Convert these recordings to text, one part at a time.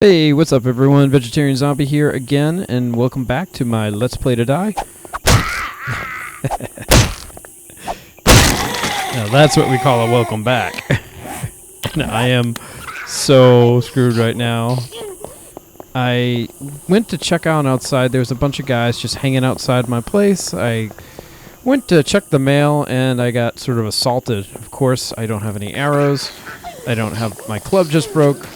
Hey, what's up everyone? Vegetarian Zombie here again, and welcome back to my Let's Play to Die. Now that's what we call a welcome back. Now, I am so screwed right now. I went to check out outside. There was a bunch of guys just hanging outside my place. I went to check the mail and I got sort of assaulted. Of course, I don't have any arrows. I don't have, my club just broke.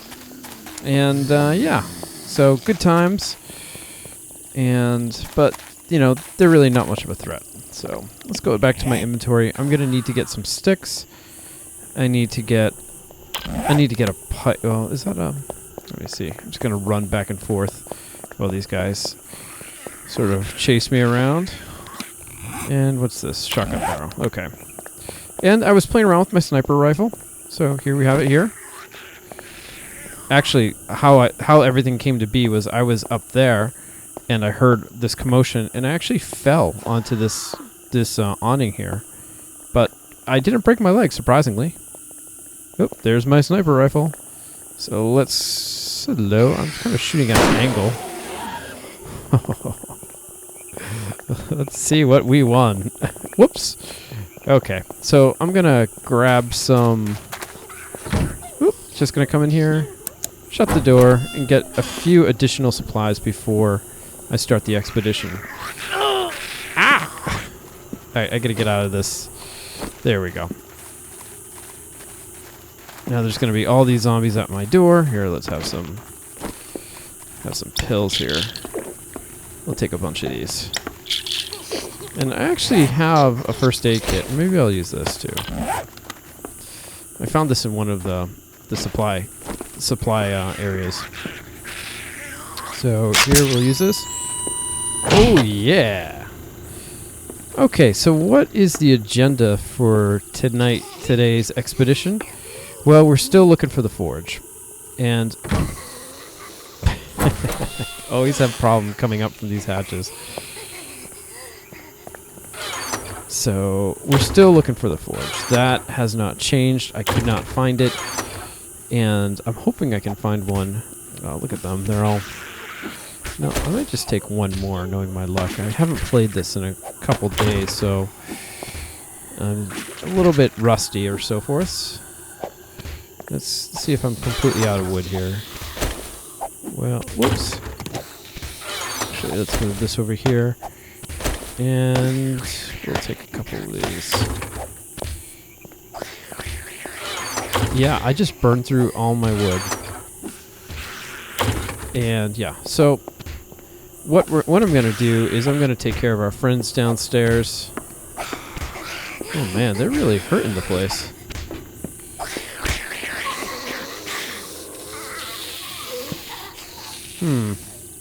And, yeah, so good times, but, you know, they're really not much of a threat. So, let's go back to my inventory. I'm gonna need to get some sticks. I need to get a pipe. Well, is that a, let me see. I'm just gonna run back and forth while these guys sort of chase me around. And what's this? Shotgun barrel. Okay. And I was playing around with my sniper rifle. So, here we have it here. Actually, how everything came to be was I was up there, and I heard this commotion, and I actually fell onto this awning here, but I didn't break my leg, surprisingly. Oh, there's my sniper rifle. So let's hello. I'm kind of shooting at an angle. Let's see what we won. Whoops. Okay, so I'm gonna grab some. Oop, just gonna come in here. Shut the door and get a few additional supplies before I start the expedition. Ah! Alright, I gotta get out of this. There we go. Now there's gonna be all these zombies at my door. Here, let's have some pills here. We'll take a bunch of these. And I actually have a first aid kit. Maybe I'll use this too. I found this in one of the supply areas. So here we'll use this. Oh yeah. Okay, so what is the agenda for today's expedition? Well, we're still looking for the forge, and always have a problem coming up from these hatches. So we're still looking for the forge. That has not changed. I could not find it. And I'm hoping I can find one. Oh, look at them. They're all... No, I might just take one more, knowing my luck. I haven't played this in a couple days, so... I'm a little bit rusty or so forth. Let's see if I'm completely out of wood here. Well, whoops. Actually, let's move this over here. And we'll take a couple of these. Yeah, I just burned through all my wood. And yeah, so what I'm gonna do is I'm gonna take care of our friends downstairs. Oh man, they're really hurting the place.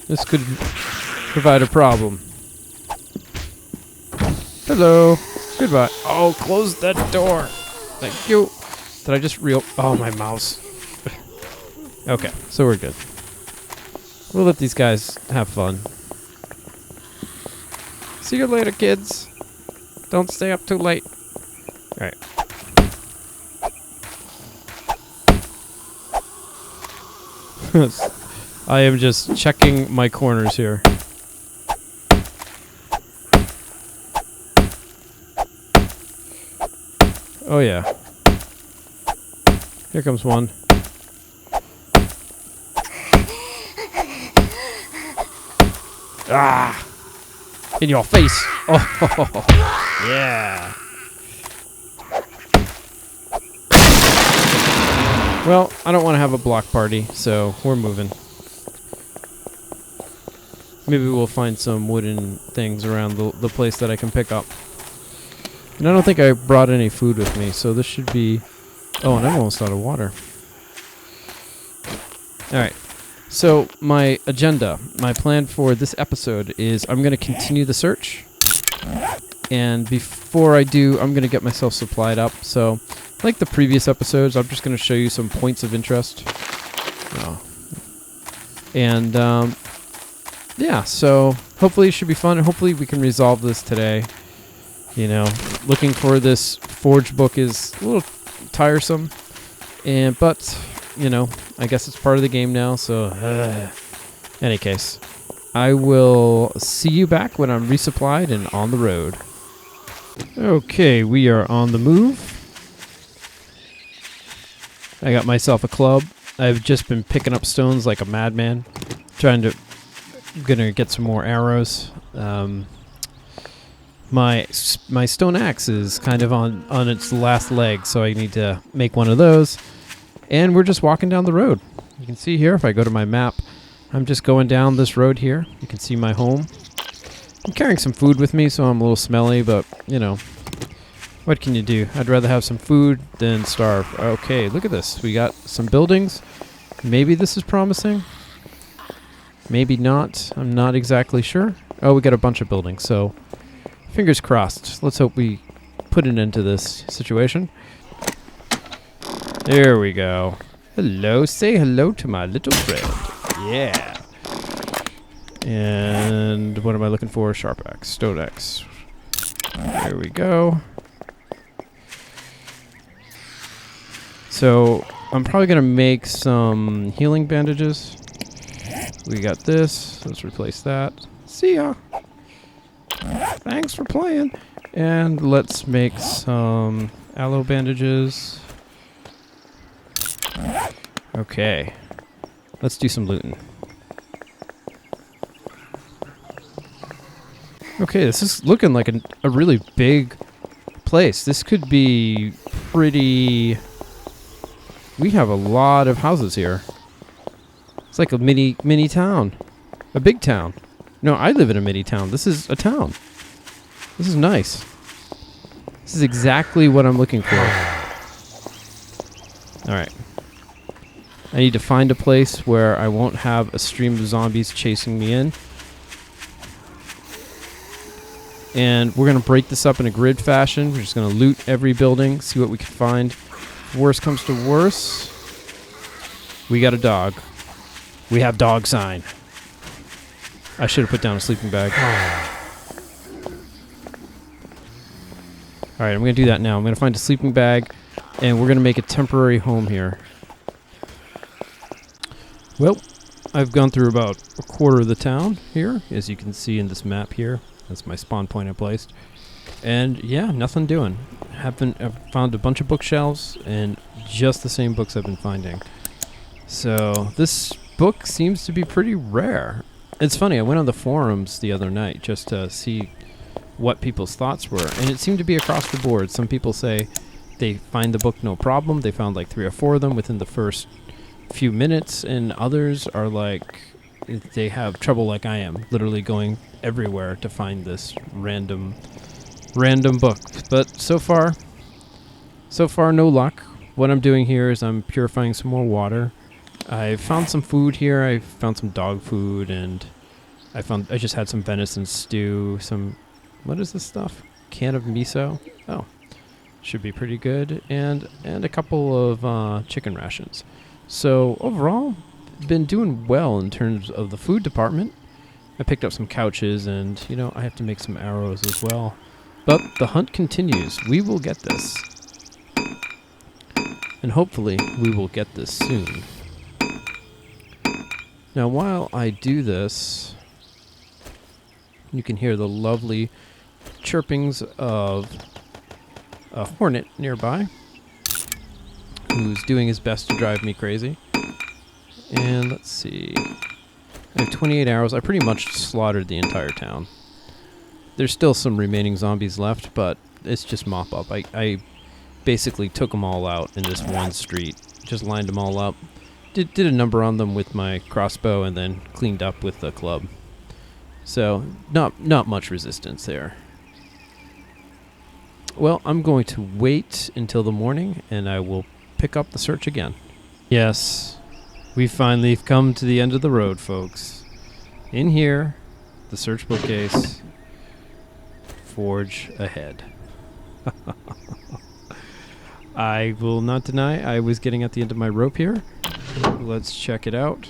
This could provide a problem. Hello. Goodbye. Oh, close that door. Thank you. Did I just oh, my mouse. Okay, so we're good. We'll let these guys have fun. See you later, kids. Don't stay up too late. Alright. I am just checking my corners here. Oh yeah. Here comes one. Ah! In your face! Oh, yeah! Well, I don't want to have a block party, so we're moving. Maybe we'll find some wooden things around the place that I can pick up. And I don't think I brought any food with me, so this should be... Oh, and I'm almost out of water. Alright, so my agenda, my plan for this episode is I'm going to continue the search. And before I do, I'm going to get myself supplied up. So, like the previous episodes, I'm just going to show you some points of interest. Oh. And, yeah, so hopefully it should be fun, and hopefully we can resolve this today. You know, looking for this forge book is a little tiresome, but you know, I guess it's part of the game now, so... any case, I will see you back when I'm resupplied and on the road. Okay, we are on the move. I got myself a club. I've just been picking up stones like a madman, gonna get some more arrows. My stone axe is kind of on its last leg, so I need to make one of those. And we're just walking down the road. You can see here, if I go to my map, I'm just going down this road here. You can see my home. I'm carrying some food with me, so I'm a little smelly, but, you know, what can you do? I'd rather have some food than starve. Okay, look at this. We got some buildings. Maybe this is promising. Maybe not. I'm not exactly sure. Oh, we got a bunch of buildings, so fingers crossed. Let's hope we put an end to this situation. There we go. Hello. Say hello to my little friend. Yeah. And what am I looking for? Sharp axe. Stone axe. There we go. So I'm probably going to make some healing bandages. We got this. Let's replace that. See ya. Thanks for playing. And let's make some aloe bandages. Okay. Let's do some looting. Okay, this is looking like a really big place. This could be pretty... We have a lot of houses here. It's like a mini town. A big town. No, I live in a mini town. This is a town. This is nice. This is exactly what I'm looking for. Alright. I need to find a place where I won't have a stream of zombies chasing me in. And we're going to break this up in a grid fashion. We're just going to loot every building, see what we can find. If worst comes to worst, we got a dog. We have dog sign. I should have put down a sleeping bag. Alright, I'm going to do that now. I'm going to find a sleeping bag, and we're going to make a temporary home here. Well, I've gone through about a quarter of the town here, as you can see in this map here. That's my spawn point I placed. And yeah, nothing doing. I've found a bunch of bookshelves, and just the same books I've been finding. So this book seems to be pretty rare. It's funny, I went on the forums the other night just to see what people's thoughts were, and it seemed to be across the board. Some people say they find the book no problem. They found like 3 or 4 of them within the first few minutes, and others are like, they have trouble like I am, literally going everywhere to find this random book. But so far no luck. What I'm doing here is I'm purifying some more water. I found some food here. I found some dog food, and I just had some venison stew, what is this stuff? Can of miso. Oh, should be pretty good, and a couple of chicken rations. So overall, been doing well in terms of the food department. I picked up some couches, and you know, I have to make some arrows as well. But the hunt continues. We will get this. And hopefully we will get this soon. Now while I do this, you can hear the lovely chirpings of a hornet nearby, who's doing his best to drive me crazy. And let's see. I have 28 arrows. I pretty much slaughtered the entire town. There's still some remaining zombies left, but it's just mop up. I basically took them all out in this one street. Just lined them all up. Did a number on them with my crossbow, and then cleaned up with the club. So, not much resistance there. Well, I'm going to wait until the morning, and I will pick up the search again. Yes, we finally come to the end of the road, folks. In here, the search bookcase, forge ahead. I will not deny I was getting at the end of my rope here. Let's check it out.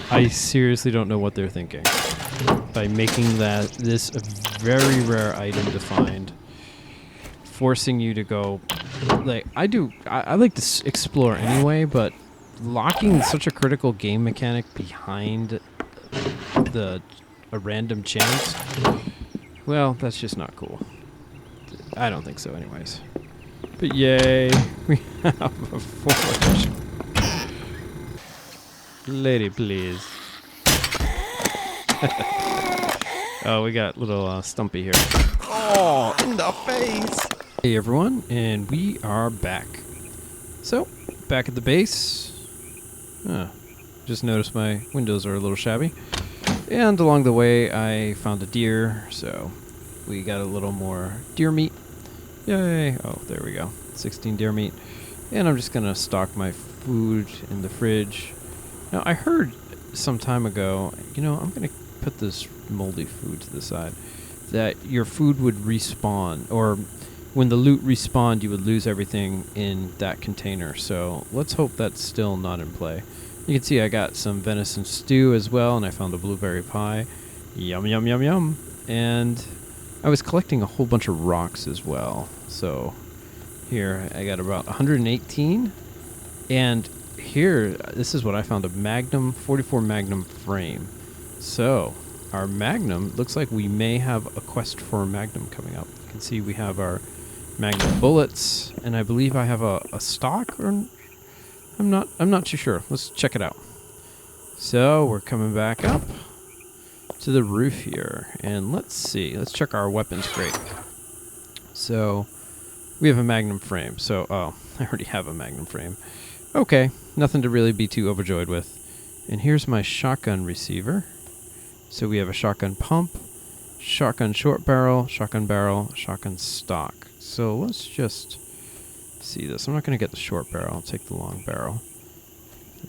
I seriously don't know what they're thinking by making this a very rare item to find forcing you to go. Like I like to explore anyway, but locking such a critical game mechanic behind a random chance, well, that's just not cool. I don't think so, anyways. But yay, we have a forge. Lady, please. Oh, we got little Stumpy here. Oh, in the face! Hey everyone, and we are back. So, back at the base. Just noticed my windows are a little shabby. And along the way, I found a deer, so we got a little more deer meat. Yay! Oh, there we go. 16 deer meat. And I'm just gonna stock my food in the fridge. Now, I heard some time ago, I'm gonna put this moldy food to the side, that your food would respawn, or when the loot respawned, you would lose everything in that container. So let's hope that's still not in play. You can see I got some venison stew as well, and I found a blueberry pie. Yum, yum, yum, yum. And I was collecting a whole bunch of rocks as well. So here I got about 118. And here, this is what I found, a Magnum, 44 Magnum frame. So our Magnum, looks like we may have a quest for a Magnum coming up. You can see we have our Magnum bullets, and I believe I have a stock, or I'm not too sure. Let's check it out. So we're coming back up to the roof here, and let's see. Let's check our weapons crate. So we have a Magnum frame. So I already have a Magnum frame. Okay, nothing to really be too overjoyed with. And here's my shotgun receiver. So we have a shotgun pump, shotgun short barrel, shotgun stock. So let's just see this. I'm not going to get the short barrel. I'll take the long barrel.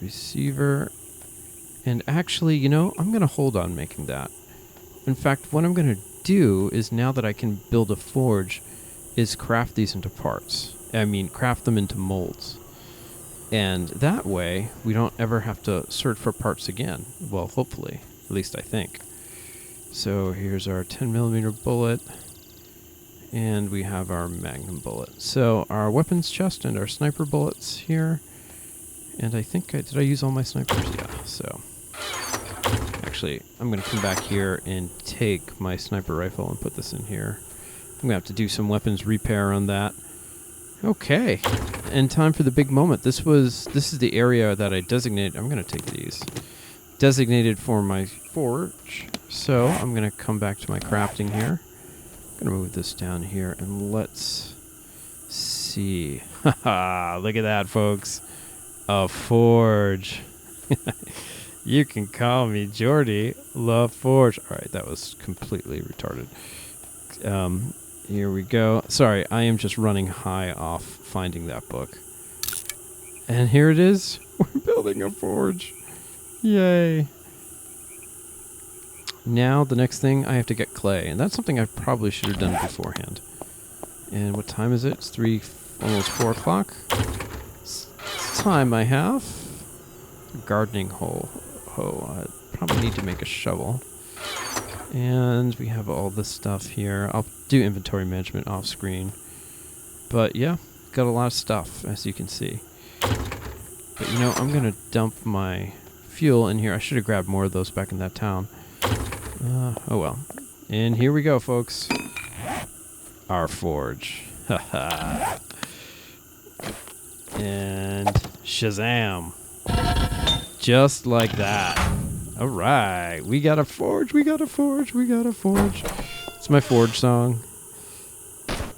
Receiver. And actually, I'm going to hold on making that. In fact, what I'm going to do is, now that I can build a forge, is craft these into parts. Craft them into molds. And that way, we don't ever have to search for parts again. Well, hopefully. At least I think. So here's our 10mm bullet. And we have our Magnum bullet. So our weapons chest and our sniper bullets here. And I think, did I use all my snipers? Yeah, so. Actually, I'm going to come back here and take my sniper rifle and put this in here. I'm going to have to do some weapons repair on that. Okay, and time for the big moment. This is the area that I designated. I'm going to take these. Designated for my forge. So I'm going to come back to my crafting here. I'm going to move this down here, and let's see. Haha, look at that, folks. A forge. You can call me Jordy La Forge. All right, that was completely retarded. Here we go. Sorry, I am just running high off finding that book. And here it is. We're building a forge. Yay. Now, the next thing, I have to get clay. And that's something I probably should have done beforehand. And what time is it? It's almost 4 o'clock. It's time I have. Gardening hoe. I probably need to make a shovel. And we have all this stuff here. I'll do inventory management off screen. But yeah, got a lot of stuff, as you can see. But I'm going to dump my fuel in here. I should have grabbed more of those back in that town. Oh well. And here we go, folks. Our forge. Haha. And Shazam. Just like that. All right. We got a forge. We got a forge. We got a forge. It's my forge song.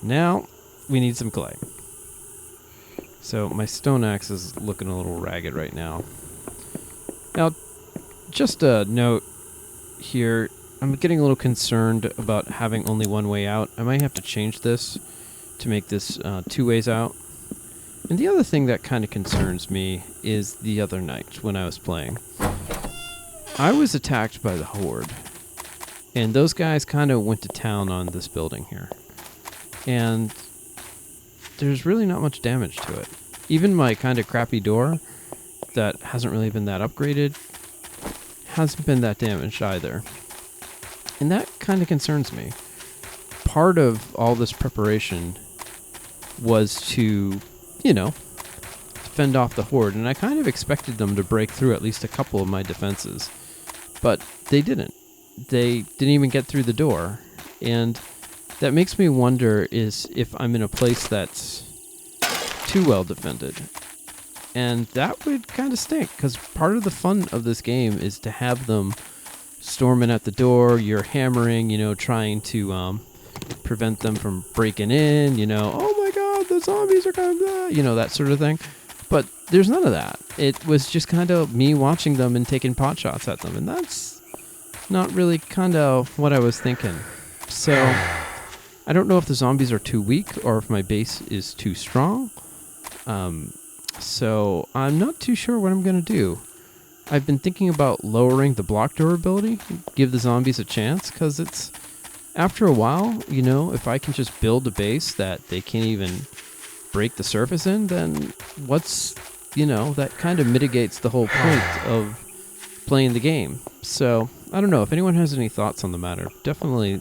Now, we need some clay. So my stone axe is looking a little ragged right now. Now, just a note here. I'm getting a little concerned about having only one way out. I might have to change this to make this 2 ways out. And the other thing that kind of concerns me is the other night when I was playing. I was attacked by the Horde. And those guys kind of went to town on this building here. And there's really not much damage to it. Even my kind of crappy door that hasn't really been that upgraded hasn't been that damaged either. And that kind of concerns me. Part of all this preparation was to, you know, fend off the horde, and I kind of expected them to break through at least a couple of my defenses, but they didn't. They didn't even get through the door, and that makes me wonder is if I'm in a place that's too well defended, and that would kind of stink, because part of the fun of this game is to have them storming at the door. You're hammering, you know, trying to prevent them from breaking in, you know, oh my god, the zombies are coming back, you know, that sort of thing. But there's none of that. It was just kind of me watching them and taking pot shots at them, and that's not really kind of what I was thinking. So I don't know if the zombies are too weak or if my base is too strong. So I'm not too sure what I'm going to do. I've been thinking about lowering the block durability, give the zombies a chance, because it's, after a while, you know, if I can just build a base that they can't even break the surface in, then what's, you know, that kind of mitigates the whole point of playing the game. So, I don't know, if anyone has any thoughts on the matter, definitely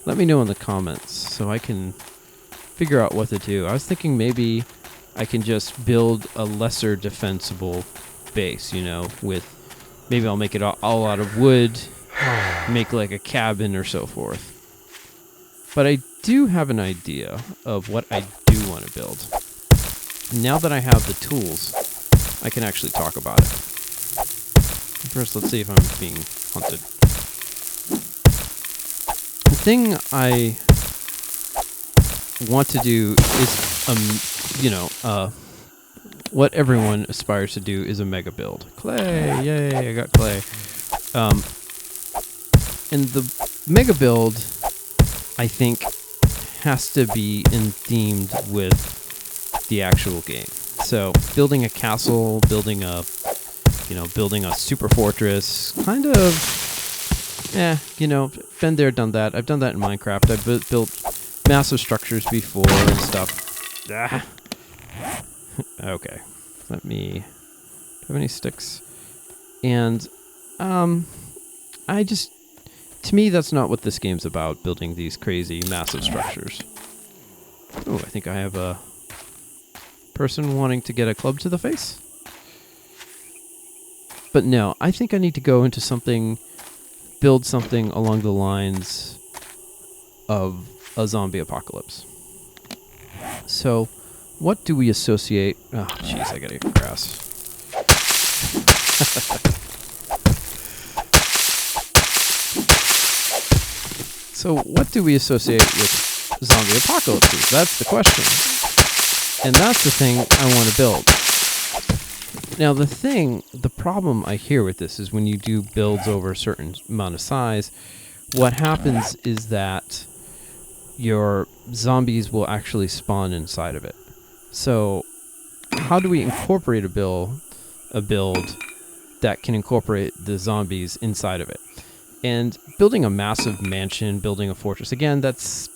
let me know in the comments so I can figure out what to do. I was thinking maybe I can just build a lesser defensible base, you know, with, maybe I'll make it all out of wood, make like a cabin or so forth. But I do have an idea of what I do want to build. Now that I have the tools, I can actually talk about it. First, let's see if I'm being hunted. The thing I want to do is, you know, what everyone aspires to do is a mega build. Clay, yay, I got clay. And the mega build, I think, has to be themed with the actual game. So building a castle, building a super fortress, kind of, you know, been there, done that. I've done that in Minecraft. I've built massive structures before and stuff. Okay, let me, do I have any sticks? And, to me, that's not what this game's about, building these crazy, massive structures. Oh, I think I have a person wanting to get a club to the face. But no, I think I need to go into something, build something along the lines of a zombie apocalypse. So, what do we associate... Oh, jeez, I gotta get grass. So what do we associate with zombie apocalypses? That's the question. And that's the thing I want to build. Now the problem I hear with this is when you do builds over a certain amount of size, what happens is that your zombies will actually spawn inside of it. So how do we incorporate a build that can incorporate the zombies inside of it? And building a massive mansion, building a fortress, again, it's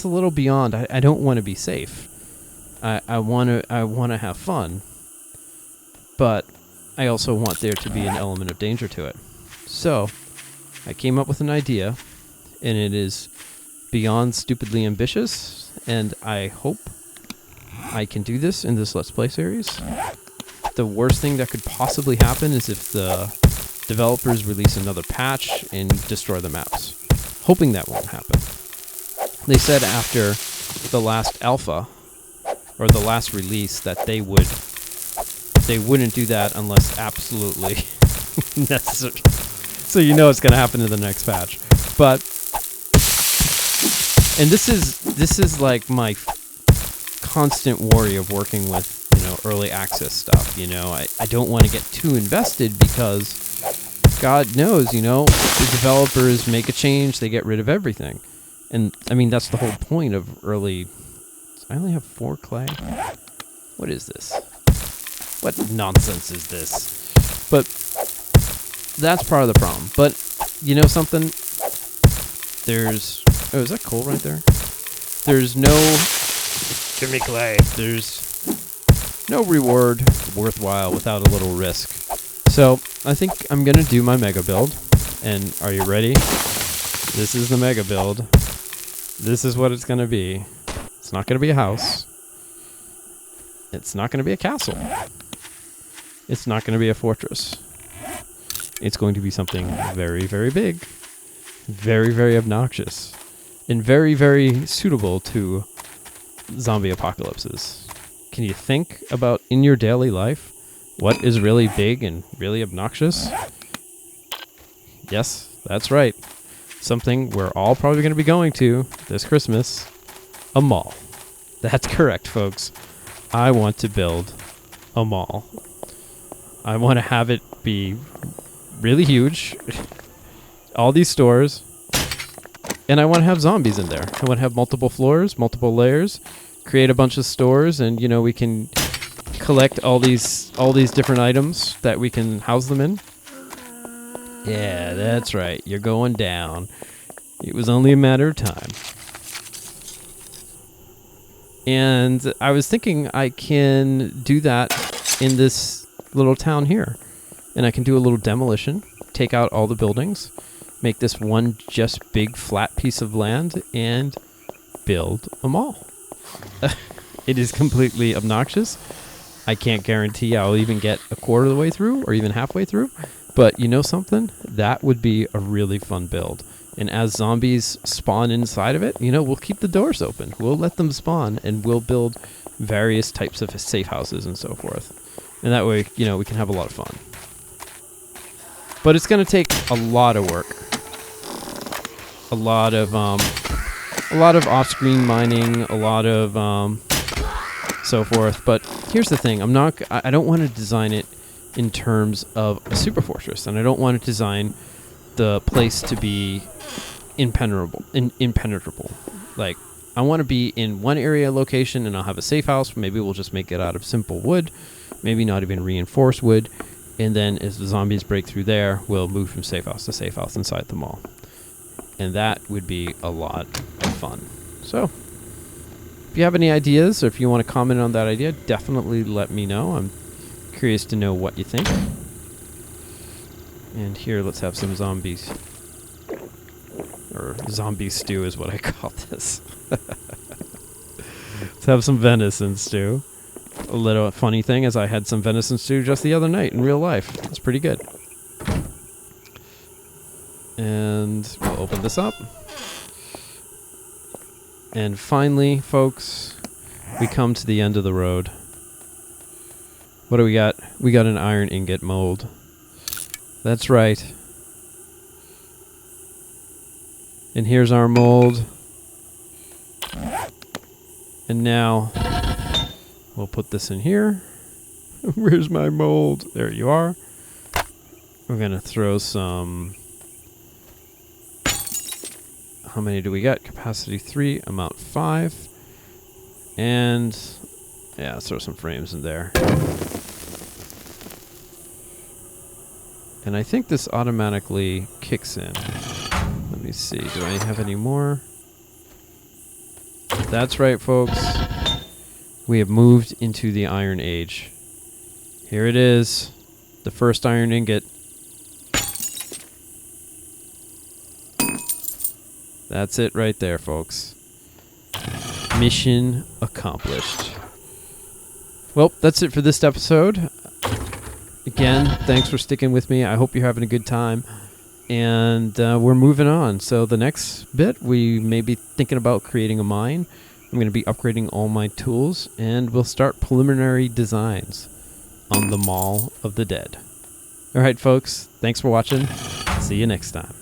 a little beyond. I don't want to be safe. I want to have fun, but I also want there to be an element of danger to it. So I came up with an idea, and it is beyond stupidly ambitious, and I hope I can do this in this Let's Play series. The worst thing that could possibly happen is if the developers release another patch and destroy the maps. Hoping that won't happen. They said after the last alpha, or the last release, that they wouldn't do that unless absolutely necessary. So you know it's going to happen in the next patch. But, and this is like my constant worry of working with, you know, early access stuff. You know, I don't want to get too invested because God knows, you know, the developers make a change, they get rid of everything. And, I mean, that's the whole point of early... I only have 4 clay? What is this? What nonsense is this? But that's part of the problem. But, you know something? There's... Oh, is that coal right there? There's no... Give me clay. There's no reward worthwhile without a little risk. So, I think I'm going to do my mega build. And are you ready? This is the mega build. This is what it's going to be. It's not going to be a house. It's not going to be a castle. It's not going to be a fortress. It's going to be something very, very big, very, very obnoxious, and very, very suitable to zombie apocalypses. Can you think about in your daily life what is really big and really obnoxious? Yes, that's right. Something we're all probably going to be going to this Christmas, a mall. That's correct, folks. I want to build a mall. I want to have it be really huge, all these stores, and I want to have zombies in there. I want to have multiple floors, multiple layers, create a bunch of stores, and we can collect all these different items that we can house them in. Yeah, that's right. You're going down. It was only a matter of time. And I was thinking I can do that in this little town here. And I can do a little demolition, take out all the buildings, make this one just big flat piece of land, and build a mall. It is completely obnoxious. I can't guarantee I'll even get a quarter of the way through or even halfway through. But you know something? That would be a really fun build. And as zombies spawn inside of it, we'll keep the doors open. We'll let them spawn, and we'll build various types of safe houses and so forth. And that way, we can have a lot of fun. But it's going to take a lot of work. A lot of off-screen mining, a lot of so forth. But here's the thing. I don't want to design it in terms of a super fortress, and I don't want to design the place to be impenetrable. Like, I want to be in one area location, and I'll have a safe house. Maybe we'll just make it out of simple wood, maybe not even reinforced wood, and then as the zombies break through there, we'll move from safe house to safe house inside the mall. And that would be a lot of fun. So, if you have any ideas, or if you want to comment on that idea, definitely let me know. I'm curious to know what you think. And here, let's have some zombies. Or zombie stew is what I call this. Let's have some venison stew. A little funny thing is I had some venison stew just the other night in real life. It's pretty good. And we'll open this up. And finally, folks, we come to the end of the road. What do we got? We got an iron ingot mold. That's right. And here's our mold. And now we'll put this in here. Where's my mold? There you are. We're going to throw some... How many do we got? Capacity 3, amount 5. And yeah, let's throw some frames in there. And I think this automatically kicks in. Let me see. Do I have any more? That's right, folks. We have moved into the Iron Age. Here it is. The first iron ingot. That's it right there, folks. Mission accomplished. Well, that's it for this episode. Again, thanks for sticking with me. I hope you're having a good time. And we're moving on. So the next bit, we may be thinking about creating a mine. I'm going to be upgrading all my tools. And we'll start preliminary designs on the Mall of the Dead. All right, folks. Thanks for watching. See you next time.